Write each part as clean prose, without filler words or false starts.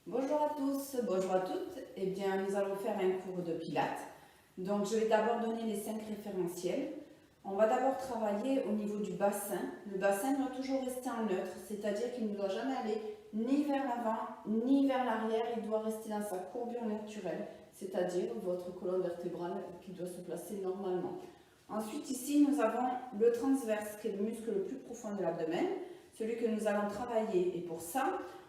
Bonjour à tous, bonjour à toutes. Eh bien, nous allons faire un cours de pilates. Donc, je vais d'abord donner les 5 référentiels. On va d'abord travailler au niveau du bassin. Le bassin doit toujours rester en neutre, c'est-à-dire qu'il ne doit jamais aller ni vers l'avant, ni vers l'arrière. Il doit rester dans sa courbure naturelle, c'est-à-dire votre colonne vertébrale qui doit se placer normalement. Ensuite, ici, nous avons le transverse, qui est le muscle le plus profond de l'abdomen, celui que nous allons travailler. Et pour ça,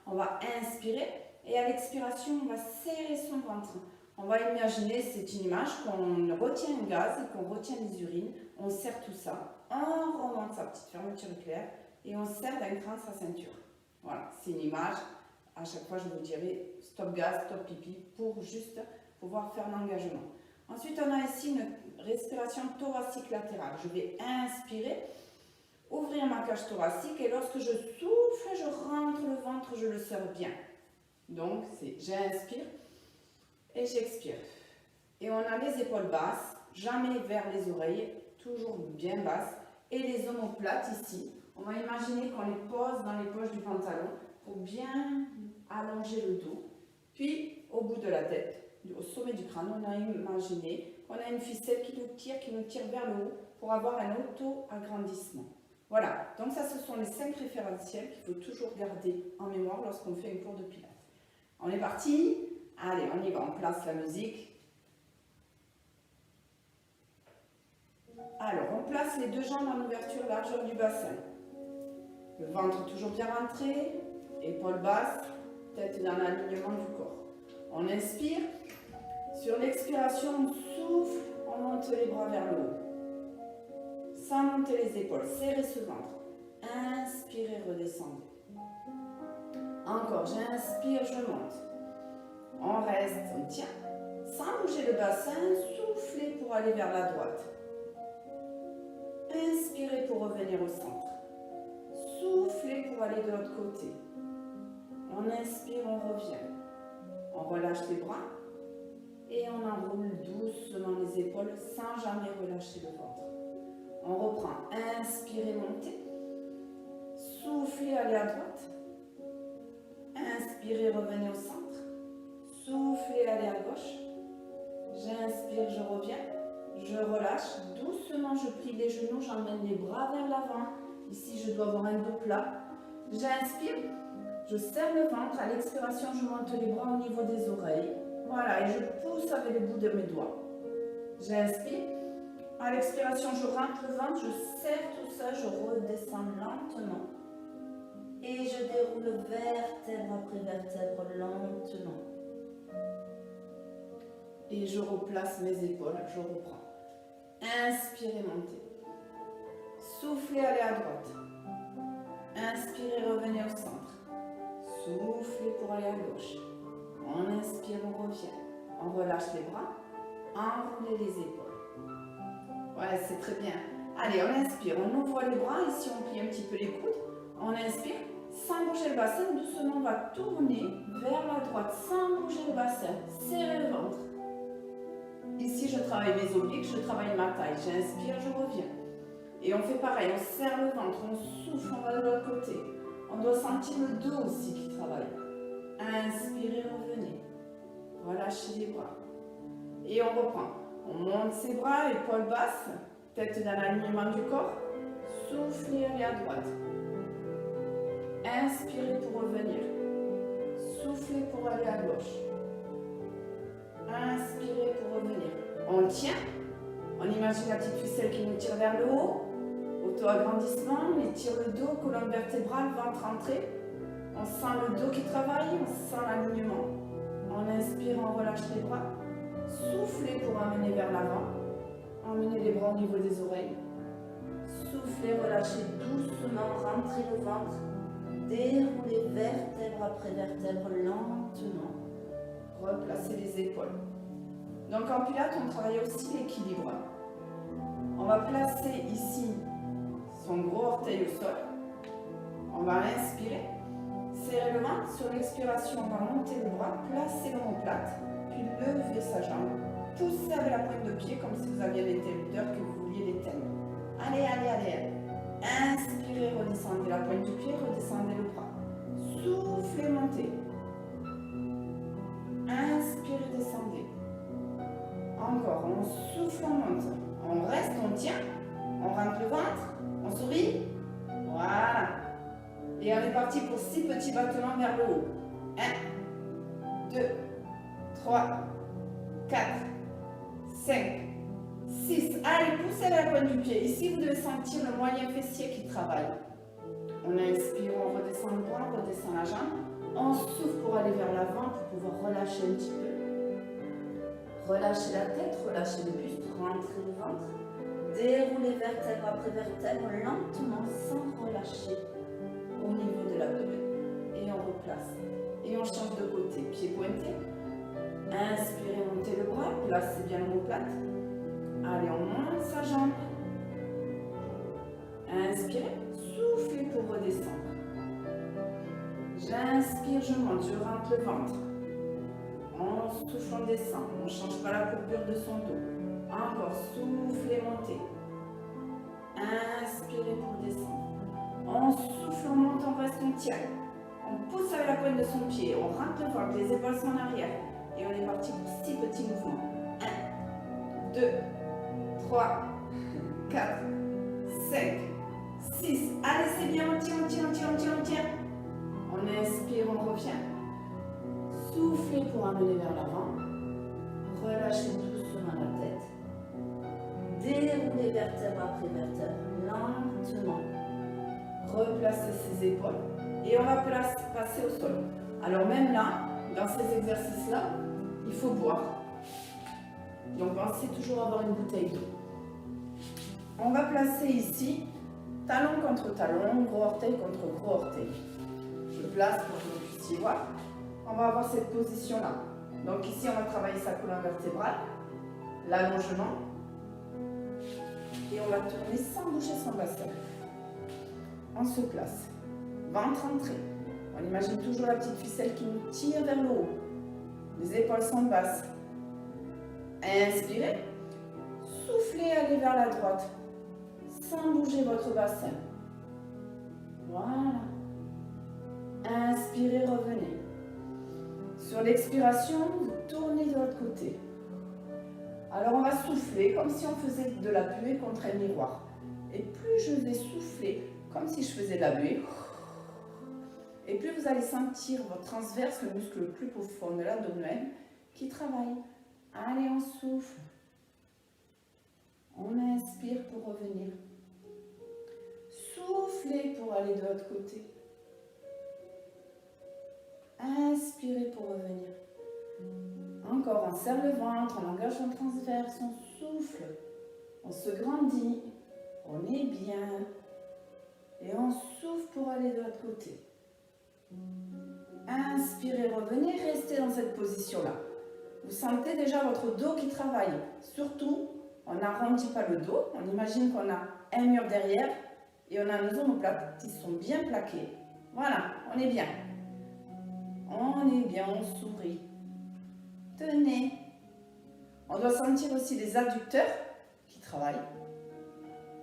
on va inspirer. Et à l'expiration, on va serrer son ventre. On va imaginer, c'est une image qu'on retient un gaz et qu'on retient les urines. On serre tout ça, on remonte sa petite fermeture éclair et on serre d'un cran sa ceinture. Voilà, c'est une image. À chaque fois, je vous dirai stop gaz, stop pipi pour juste pouvoir faire l'engagement. Ensuite, on a ici une respiration thoracique latérale. Je vais inspirer, ouvrir ma cage thoracique et lorsque je souffle, je rentre le ventre, je le serre bien. Donc, c'est j'inspire et j'expire. Et on a les épaules basses, jamais vers les oreilles, toujours bien basses. Et les omoplates ici, on va imaginer qu'on les pose dans les poches du pantalon pour bien allonger le dos. Puis, au bout de la tête, au sommet du crâne, on a imaginé qu'on a une ficelle qui nous tire vers le haut pour avoir un auto-agrandissement. Voilà, donc ça, ce sont les 5 référentiels qu'il faut toujours garder en mémoire lorsqu'on fait un cours de pilates. On est parti? Allez, on y va, on place la musique. Alors, on place les 2 jambes en ouverture largeur du bassin. Le ventre toujours bien rentré, épaules basses, tête dans l'alignement du corps. On inspire. Sur l'expiration, on souffle, on monte les bras vers le haut. Sans monter les épaules, serrez ce ventre. Inspirez, redescendez. Encore, j'inspire, je monte. On reste, on tient. Sans bouger le bassin, soufflez pour aller vers la droite. Inspirez pour revenir au centre. Soufflez pour aller de l'autre côté. On inspire, on revient. On relâche les bras et on enroule doucement les épaules sans jamais relâcher le ventre. On reprend. Inspirez, montez. Soufflez, allez à droite. Inspirez, revenez au centre. Soufflez, allez à gauche. J'inspire, je reviens. Je relâche. Doucement, je plie les genoux. J'emmène les bras vers l'avant. Ici, je dois avoir un dos plat. J'inspire. Je serre le ventre. À l'expiration, je monte les bras au niveau des oreilles. Voilà, et je pousse avec le bout de mes doigts. J'inspire. À l'expiration, je rentre le ventre. Je serre tout ça. Je redescends lentement. Et je déroule vertèbre après vertèbre lentement. Et je replace mes épaules, je reprends. Inspirez, montez. Soufflez, allez à droite. Inspirez, revenez au centre. Soufflez pour aller à gauche. On inspire, on revient. On relâche les bras. Enroulez les épaules. Ouais, c'est très bien. Allez, on inspire, on ouvre les bras. Ici, on plie un petit peu les coudes. On inspire. Sans bouger le bassin, doucement, on va tourner vers la droite. Sans bouger le bassin. Serrez le ventre. Ici, je travaille mes obliques, je travaille ma taille. J'inspire, je reviens. Et on fait pareil, on serre le ventre, on souffle, on va de l'autre côté. On doit sentir le dos aussi qui travaille. Inspirez, revenez. Relâchez les bras. Et on reprend. On monte ses bras, épaules basses, tête dans l'alignement du corps. Soufflez, allez à droite. Inspirez pour revenir. Soufflez pour aller à gauche. Inspirez pour revenir. On tient. On imagine la petite ficelle qui nous tire vers le haut. Auto-agrandissement. On étire le dos, colonne vertébrale, ventre entré. On sent le dos qui travaille. On sent l'alignement. On inspire, on relâche les bras. Soufflez pour amener vers l'avant. Emmenez les bras au niveau des oreilles. Soufflez, relâchez doucement. Rentrez le ventre. Déroulez vertèbre après vertèbre lentement. Replacez les épaules. Donc en pilates, on travaille aussi l'équilibre. On va placer ici son gros orteil au sol. On va inspirer, serrer le ventre. Sur l'expiration, on va monter le bras, placer l'omoplate, puis lever sa jambe. Poussez avec la pointe de pied comme si vous aviez un interrupteur que vous vouliez l'éteindre. Allez, allez, allez. Inspirez, redescendez la pointe du pied, redescendez le bras. Soufflez, montez. inspirez, descendez. Encore, on souffle, on monte. On reste, on tient. On rentre le ventre. On sourit. Voilà. Et on est parti pour 6 petits battements vers le haut. 1, 2, 3, 4, 5, 6. Allez, poussez la pointe du pied. Ici, vous devez sentir le moyen fessier qui travaille. On inspire, on redescend le bras, on redescend la jambe. On souffle pour aller vers l'avant, pour pouvoir relâcher un petit peu. Relâchez la tête, relâchez le buste, rentrez le ventre. Déroulez vertèbre après vertèbre, lentement, sans relâcher, au niveau de l'abdomen. Et on replace. Et on change de côté, pied pointé. Inspirez, montez le bras, placez bien l'omoplate. Allez, on monte sa jambe. Inspirez, soufflez pour redescendre. J'inspire, je monte, je rentre le ventre. On souffle, on descend. On ne change pas la courbure de son dos. Encore, soufflez, montez. Inspirez pour descendre. On souffle, on monte, on reste, on tient. On pousse avec la pointe de son pied. On rentre le ventre, les épaules sont en arrière. Et on est parti pour 6 petits mouvements. 1, 2, 3, 4, 5, 6. Allez, c'est bien, on tient, on tient, on tient, on tient, on tient. On inspire, on revient. Soufflez pour amener vers l'avant. Relâchez doucement la tête. Déroulez vertèbre après vertèbre, lentement. Replacez ses épaules. Et on va passer au sol. Alors même là, dans ces exercices-là, il faut boire. Donc pensez toujours avoir une bouteille d'eau. On va placer ici, talon contre talon, gros orteil contre gros orteil. Je place pour que vous puissiez voir. On va avoir cette position-là. Donc ici, on va travailler sa colonne vertébrale, l'allongement. Et on va tourner sans bouger son bassin. On se place. Ventre entré. On imagine toujours la petite ficelle qui nous tire vers le haut. Les épaules sont basses. Inspirez. Soufflez, allez vers la droite. Sans bouger votre bassin. Voilà. Inspirez, revenez. Sur l'expiration, vous tournez de l'autre côté. Alors on va souffler comme si on faisait de la buée contre un miroir. Et plus je vais souffler comme si je faisais de la buée, et plus vous allez sentir votre transverse, le muscle le plus profond de l'abdomen, qui travaille. Allez, on souffle. On inspire pour revenir. Soufflez pour aller de l'autre côté. Inspirez pour revenir. Encore, on serre le ventre, on engage son transverse, on souffle. On se grandit. On est bien. Et on souffle pour aller de l'autre côté. Inspirez, revenez, restez dans cette position-là. Vous sentez déjà votre dos qui travaille. Surtout, on n'arrondit pas le dos. On imagine qu'on a un mur derrière et on a nos omoplates qui sont bien plaquées. Voilà, on est bien. On est bien, on sourit. Tenez. On doit sentir aussi les adducteurs qui travaillent.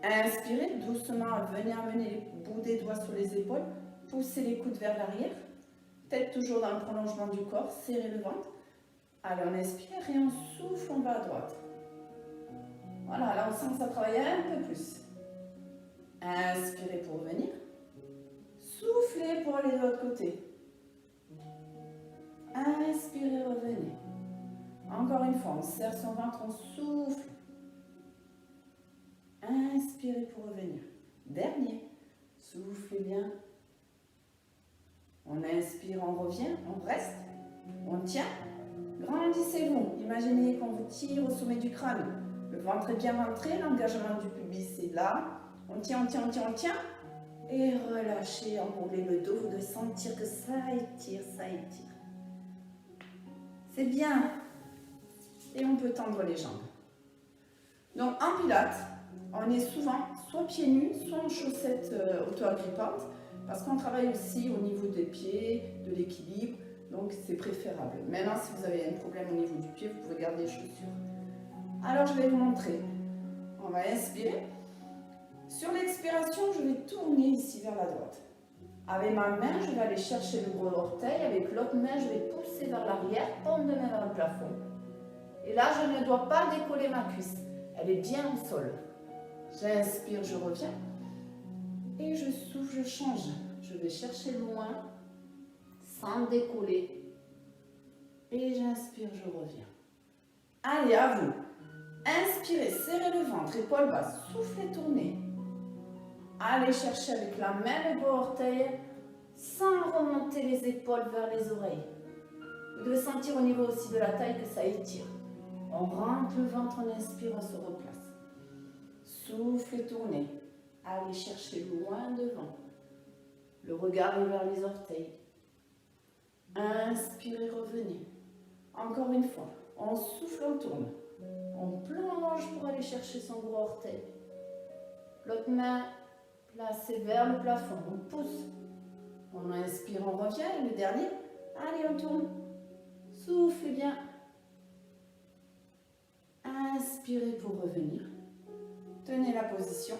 Inspirez doucement, venez amener les bouts des doigts sur les épaules. Poussez les coudes vers l'arrière. Tête toujours dans le prolongement du corps. Serrez le ventre. Allez, on inspire et on souffle, on va à droite. Voilà, là on sent que ça travaille un peu plus. Inspirez pour revenir. Soufflez pour aller de l'autre côté. Inspirez, revenez. Encore une fois, on serre son ventre, on souffle. Inspirez pour revenir. Dernier. Soufflez bien. On inspire, on revient, on reste, on tient. Grandissez-vous. Imaginez qu'on vous tire au sommet du crâne. Le ventre est bien rentré, l'engagement du pubis est là. On tient, on tient, on tient, on tient. Et relâchez, enroulez le dos. Vous devez sentir que ça étire, ça étire. C'est bien. Et on peut tendre les jambes. Donc en pilates, on est souvent soit pieds nus, soit en chaussettes auto-agrippantes, parce qu'on travaille aussi au niveau des pieds, de l'équilibre, donc c'est préférable. Maintenant, si vous avez un problème au niveau du pied, vous pouvez garder les chaussures. Alors, je vais vous montrer. On va inspirer. Sur l'expiration, je vais tourner ici vers la droite. Avec ma main, je vais aller chercher le gros orteil. Avec l'autre main, je vais pousser vers l'arrière, paume de main vers le plafond. Et là, je ne dois pas décoller ma cuisse. Elle est bien au sol. J'inspire, je reviens. Et je souffle, je change. Je vais chercher loin, sans décoller. Et j'inspire, je reviens. Allez, à vous. Inspirez, serrez le ventre, épaules basses, soufflez, tournez. Allez chercher avec la main le gros orteil, sans remonter les épaules vers les oreilles. Vous devez sentir au niveau aussi de la taille que ça étire. On rentre le ventre, on inspire, on se replace. Soufflez, tournez. Allez chercher loin devant. Le regard est vers les orteils. Inspirez, revenez. Encore une fois, on souffle, on tourne. On plonge pour aller chercher son gros orteil. L'autre main placée vers le plafond. On pousse. On inspire, on revient. Et le dernier, allez, on tourne. Soufflez bien. Inspirez pour revenir. Tenez la position.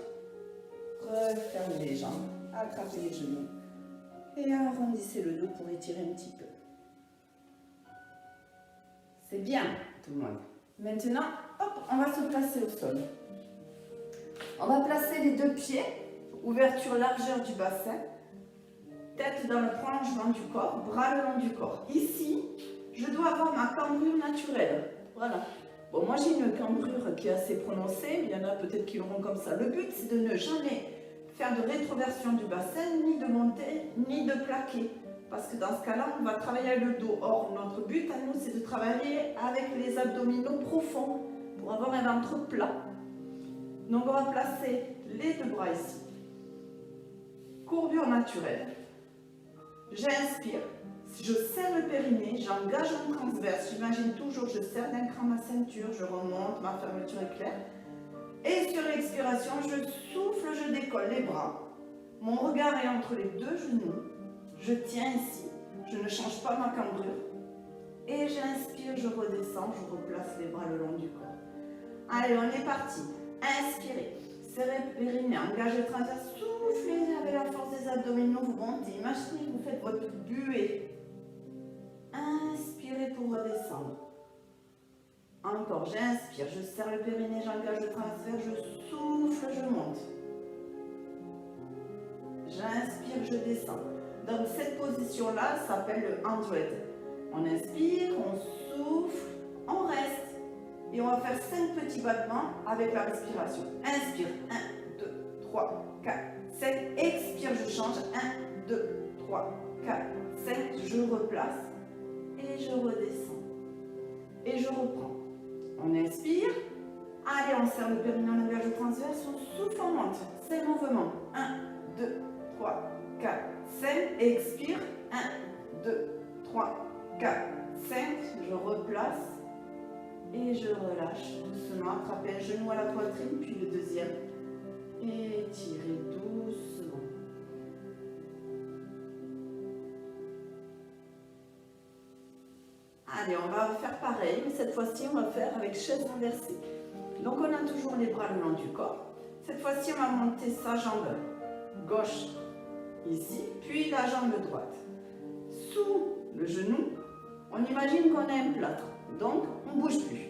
Refermez les jambes. Attrapez les genoux. Et arrondissez le dos pour étirer un petit peu. C'est bien, tout le monde. Maintenant, hop, on va se placer au sol. On va placer les deux pieds, ouverture largeur du bassin, tête dans le prolongement du corps, bras le long du corps. Ici, je dois avoir ma cambrure naturelle. Voilà. Bon, moi j'ai une cambrure qui est assez prononcée, mais il y en a peut-être qui l'auront comme ça. Le but, c'est de ne jamais faire de rétroversion du bassin, ni de monter, ni de plaquer. Parce que dans ce cas-là, on va travailler avec le dos. Or, notre but à nous, c'est de travailler avec les abdominaux profonds pour avoir un ventre plat. Donc, on va placer les deux bras ici. Courbure naturelle. J'inspire. Je serre le périnée, j'engage en transverse. J'imagine toujours, je serre d'un cran ma ceinture, je remonte, ma fermeture est claire. Et sur l'expiration, je souffle, je décolle les bras. Mon regard est entre les deux genoux. Je tiens ici, je ne change pas ma cambrure. Et j'inspire, je redescends, je replace les bras le long du corps. Allez, on est parti. Inspirez, serrez le périnée, engagez le transverse, soufflez avec la force des abdominaux, vous montez. Imaginez que vous faites votre buée. Inspirez pour redescendre. Encore, j'inspire, je serre le périnée, j'engage le transverse, je souffle, je monte. J'inspire, je descends. Donc cette position-là s'appelle le 100. On inspire, on souffle, on reste. Et on va faire 5 petits battements avec la respiration. Inspire, 1, 2, 3, 4, 5. Expire, je change. 1, 2, 3, 4, 5. Je replace et je redescends. Et je reprends. On inspire. Allez, on serre le périnée, on engage le transverse, on souffle, on monte. 5 mouvements. 1, 2, 3, 4, 5. Expire. 1, 2, 3, 4, 5. Je replace. Et je relâche doucement. Attrapez un genou à la poitrine, puis le deuxième. Et tirez doucement. Allez, on va faire pareil, mais cette fois-ci, on va faire avec chaise inversée. Donc, on a toujours les bras le long du corps. Cette fois-ci, on va monter sa jambe gauche ici, puis la jambe droite. Sous le genou, on imagine qu'on a un plâtre. Donc, on ne bouge plus.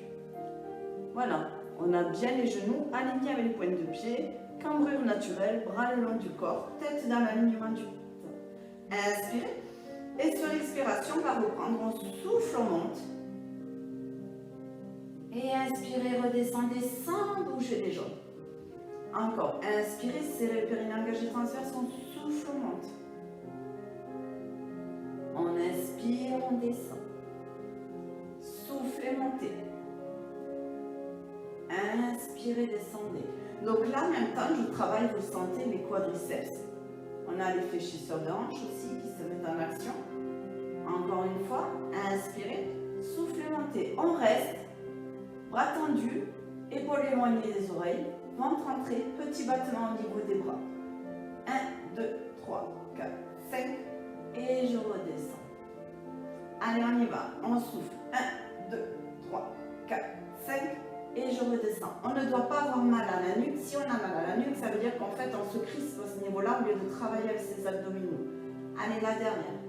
Voilà, on a bien les genoux alignés avec les pointes de pied, cambrure naturelle, bras le long du corps, tête dans l'alignement du corps. Inspirez. Et sur l'expiration, on va reprendre, on souffle, on monte. Et inspirez, redescendez sans bouger les jambes. Encore, inspirez, serrez le périnée, engagez transverse, on souffle, on monte. On inspire, on descend. Soufflez, montez. Inspirez, descendez. Donc là, en même temps, je travaille, vous sentez, les quadriceps. On a les fléchisseurs de hanches aussi qui se mettent en action. Encore une fois, inspirez, soufflez, montez. On reste, bras tendus, épaules éloignées des oreilles, ventre entré, petit battement au niveau des bras. 1, 2, 3, 4, 5 et je redescends. Allez, on y va. On souffle. 1, 2, 3, 4, 5 et je redescends. On ne doit pas avoir mal à la nuque. Si on a mal à la nuque, ça veut dire qu'en fait, on se crispe à ce niveau-là au lieu de travailler avec ses abdominaux. la dernière.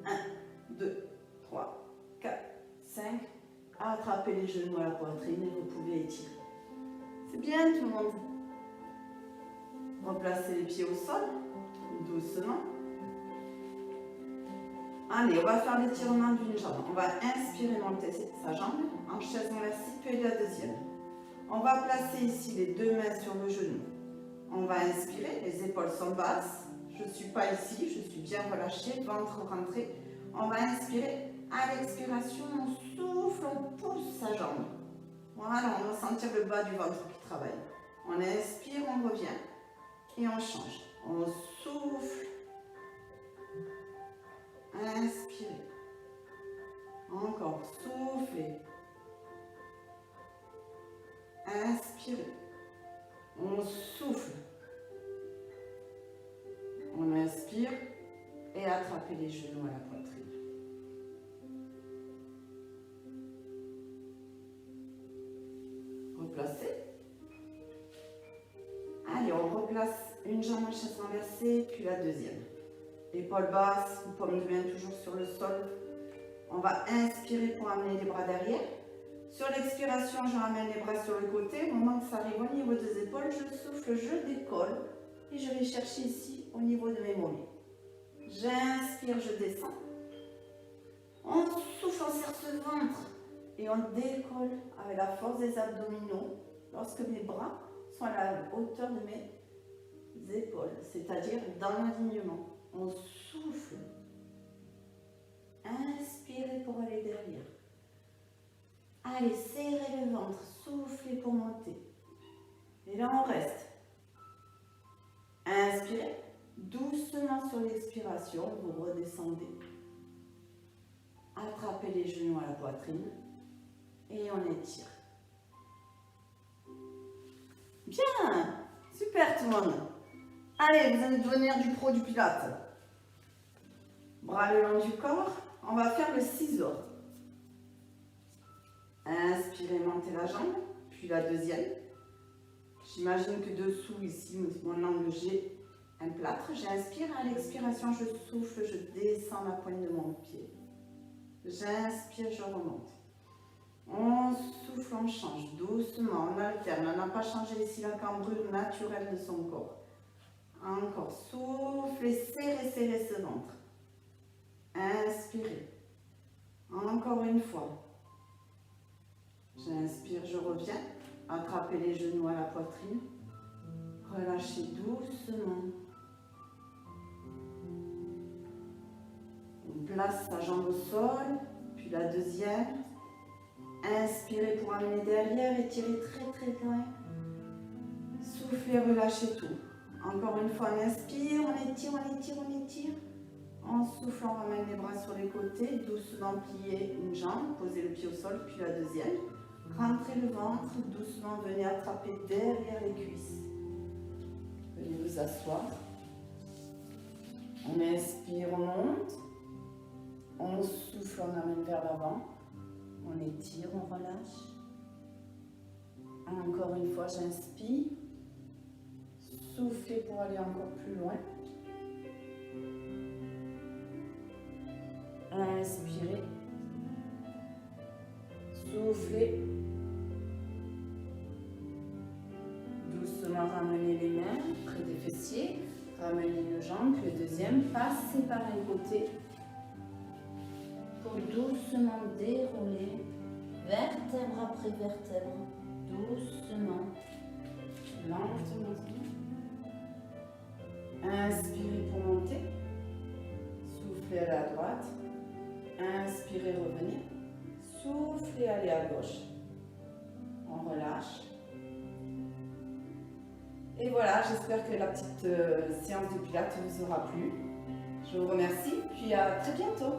1, 2, 3, 4, 5. Attrapez les genoux à la poitrine et vous pouvez étirer. C'est bien tout le monde. Replacez les pieds au sol, doucement. Allez, on va faire l'étirement d'une jambe. On va inspirer, monter sa jambe en chaise inversée, puis la deuxième. On va placer ici les deux mains sur le genou. On va inspirer, les épaules sont basses. Je ne suis pas ici, je suis bien relâchée, ventre rentré. On va inspirer. À l'expiration, on souffle, on pousse sa jambe. Voilà, on va sentir le bas du ventre qui travaille. On inspire, on revient et on change. On souffle. Inspirez. Encore, soufflez. Inspirez. On souffle. On inspire et attrapez les genoux à la poitrine. Replacez. Allez, on replace une jambe en chaise renversée, puis la deuxième. Épaules basses, paume de main toujours sur le sol. On va inspirer pour amener les bras derrière. Sur l'expiration, je ramène les bras sur le côté. Au moment que ça arrive au niveau des épaules, je souffle, je décolle. Et je vais chercher ici, au niveau de mes mollets. J'inspire, je descends. On souffle, on serre ce ventre. Et on décolle avec la force des abdominaux lorsque mes bras sont à la hauteur de mes épaules, c'est-à-dire dans l'alignement. On souffle. Inspirez pour aller derrière. Allez, serrez le ventre, soufflez pour monter. Et là, on reste. Inspirez. Doucement sur l'expiration, vous redescendez. Attrapez les genoux à la poitrine. Et on étire. Bien. Super tout le monde. Allez, vous allez devenir du pro du Pilates. Bras le long du corps. On va faire le ciseau. Inspirez, montez la jambe. Puis la deuxième. J'imagine que dessous, ici, mon angle, j'ai un plâtre. J'inspire. À l'expiration, je souffle. Je descends la pointe de mon pied. J'inspire, je remonte. On souffle, on change doucement, on alterne. On n'a pas changé ici la cambrure naturelle de son corps. Encore, soufflez, serrez, serrez ce ventre. Inspirez. Encore une fois. J'inspire, je reviens. Attrapez les genoux à la poitrine. Relâchez doucement. On place sa jambe au sol, puis la deuxième. Inspirez pour amener derrière, étirez très loin. Soufflez, relâchez tout. Encore une fois, on inspire, on étire, on étire, on étire. On souffle, on ramène les bras sur les côtés, doucement pliez une jambe, posez le pied au sol, puis la deuxième. Rentrez le ventre, doucement venez attraper derrière les cuisses. Venez vous asseoir. On inspire, on monte. On souffle, on amène vers l'avant. On étire, on relâche. Encore une fois, j'inspire. Soufflez pour aller encore plus loin. Inspirez. Soufflez. Doucement, ramenez les mains près des fessiers. Ramenez une jambe, puis le deuxième. Passez par un côté. Pour doucement dérouler, vertèbre après vertèbre, doucement, lentement. Inspirez pour monter, soufflez aller à droite, inspirez, revenir, soufflez, aller à gauche. On relâche. Et voilà, j'espère que la petite séance de pilates vous aura plu. Je vous remercie, puis à très bientôt.